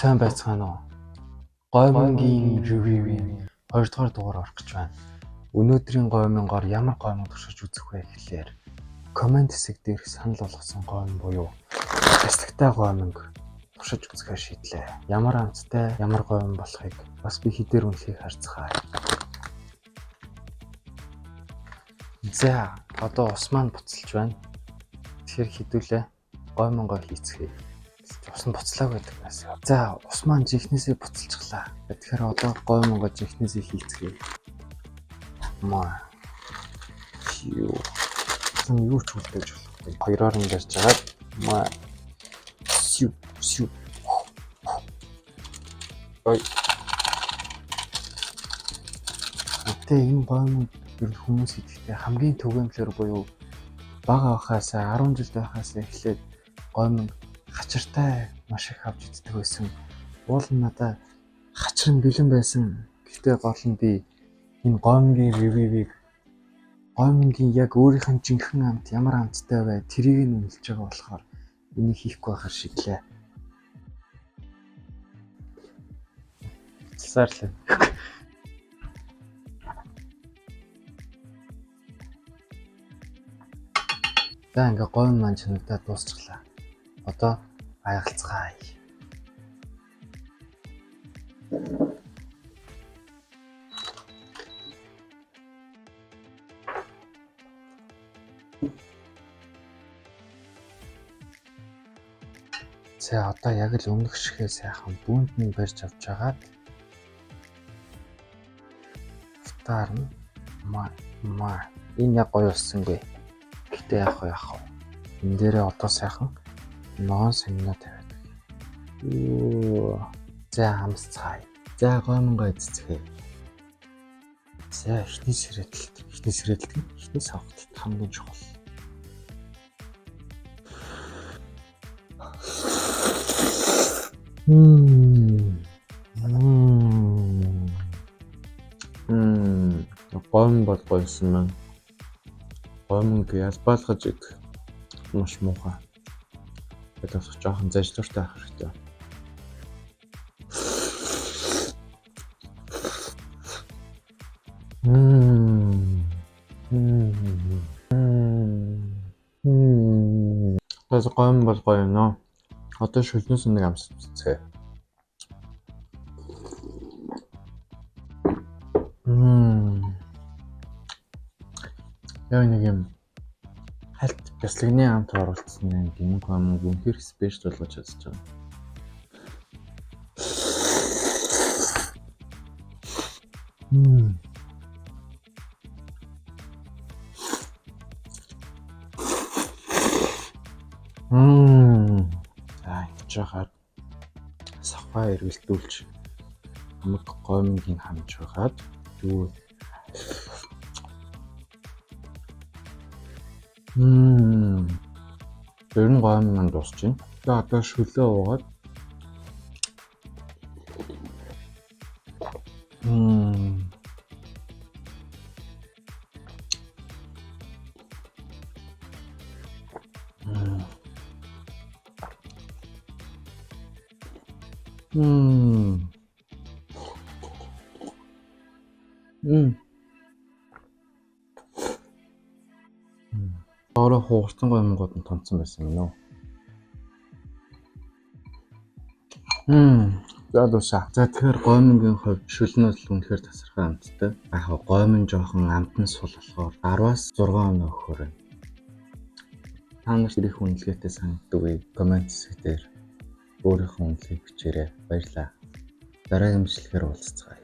Сайн байцгаана уу? Гоймонгийн ревювийн 2 дугаар дугаар орох гэж байна. Өнөөдрийн гоймонгоор ямар гоймон туршиж үзэх вэ гэхлээр комент хэсэг дээрх санал болгосон гоймон буюу хэсэгтэй гоймонг туршиж үзэхээр шийдлээ. Ямар амттай, ямар гоймон болохыг бас би хэдээр үнэлхийг харцгаая. За, одоо ус маань буцалж байна. Тэгэхээр хэдүүлээ гоймонгоо хийцгээе. Ус нь буцлааг байдаг байсан. За, ус маань жихнээсээ буцалчихлаа. Тэгэхээр одоо гоймонгоо жихнээсээ хийцгээе. Маа. Юу ч үлдээж болохгүй. Хоёроор нь барьж агаад маа. Сүү. Ой. Гэтэ энэ гоймон ер нь хүмүүс идэхтэй хамгийн түгээмлэр буюу бага байхаасаа 10 жил байхаасаа эхлээд гоймон хачиртай маш их авч иддэг байсан. Уул нь надад хачир нь бэлэн байсан. Гэхдээ гол нь би энэ гоймонгийн ревювийг гоймонгийн яг өөрийнх нь жинхэнэ амт ямар амттай вэ? Тэрийг нь үнэлж байгаа болохоор энийг хийхгүй байхаар шийдлээ. Цэцэрлээ. За ингээ гоймон маань чанагдаад дуусчихлаа. Одоо аягалцгаая. За одоо яг л өмнөх шигээ сайхан бүүнд нь барьж авч агаад автаар нь маа энэ яг гоё болсонгүй. Гэтэ яах вэ? Энэ дээрээ одоо сайхан ногоон сангинаа тавиад. За хамсцгаая. За гоймонгоо эцэцгээе. За эхний сэрээдэлт эхний савхт хамгийн чухал. Гоймон бол гойсон маань. Гоймонг ялбаалгаж идэх маш муухай. Тэгээс жоохон заждууртай авах хэрэгтэй. Тэгээс гоймон бол гоё нөө. Одоо шүлнээс нэг амсцээ. Яг нэг юм хальт бяслагны амт оруулсан юм гин гоймон үнэхээр спешиал болгож чадчих жаа. За жахаад савхаа эргэлдүүлж хамаг гоймонгийн хамж хагаад юу ер нь гоймон маань дуусчихна. Тэгээ одоо шөлөө уугаад Ороо хуурсан гоймонгууд нь томцсон байсан юм уу? За дуусаа. За тэгэхээр гоймонгийн хувьд шүлнүүд л үнэхээр тасархай амттай. Яг гоймон жоохон амтан сул болохоор 10-аас 6 оноо өгөхөр байна. Та нарт ирэх үнэлгээтэй санагддаг вэ? Комент хэсэг дээр өөрийнхөө үнэлгээг бичээрэй. Баярлалаа. Дараагийн бичлэгээр уулзцгаая.